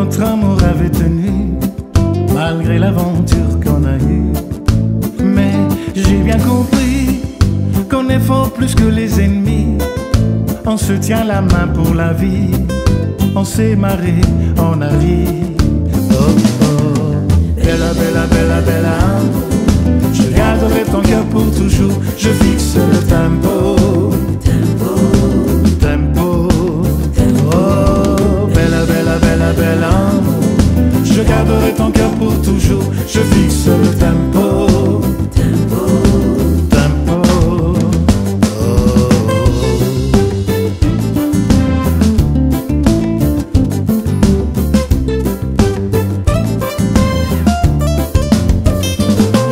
notre amour avait tenu, malgré l'aventure qu'on a eue. Mais j'ai bien compris qu'on est fort plus que les ennemis. On se tient la main pour la vie, on s'est marré, on a ri. Oh oh, bella, bella, bella, bella. Je garderai ton cœur pour toujours, je fixe le tempo. Tempo, oh, bella, bella, bella, bella. Je garderai ton cœur pour toujours, je fixe le tempo. Tempo, oh.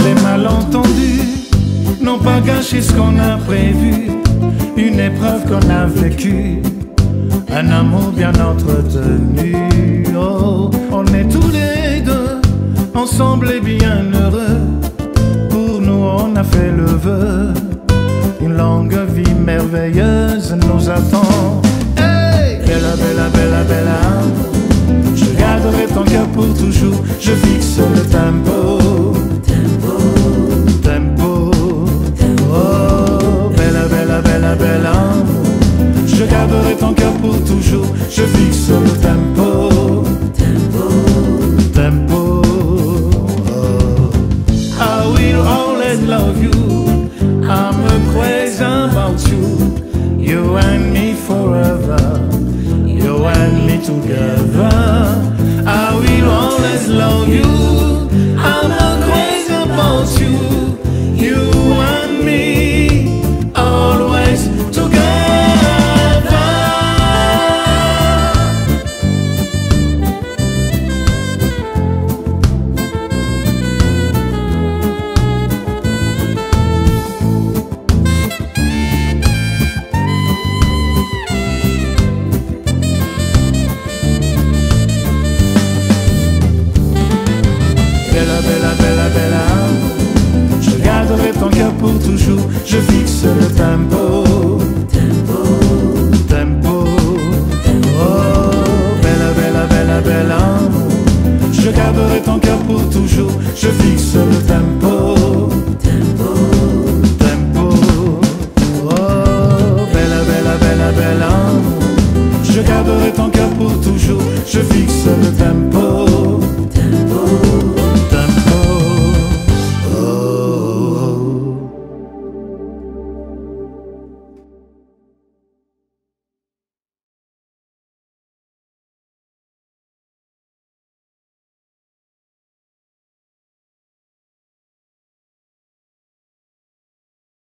Les malentendus n'ont pas gâché ce qu'on a prévu, une épreuve qu'on a vécue, un amour bien entretenu. Oh, on est tous les deux ensemble et bien heureux. Pour nous on a fait le vœu, une longue vie merveilleuse nous attend. Hey, bella, bella, bella, bella. Je garderai ton cœur pour toujours, je fixe le tempo. Tempo, oh, bella, bella, bella, bella. Je garderai ton cœur pour toujours, je fixe le tempo. Tempo, oh. I will always love you, I'm crazy about you. You and me forever, you and me together. I will always love you, I'm crazy about you. You and me, always together. Bella, bella, bella, bella. Je garderai ton cœur pour toujours, je fixe le tempo.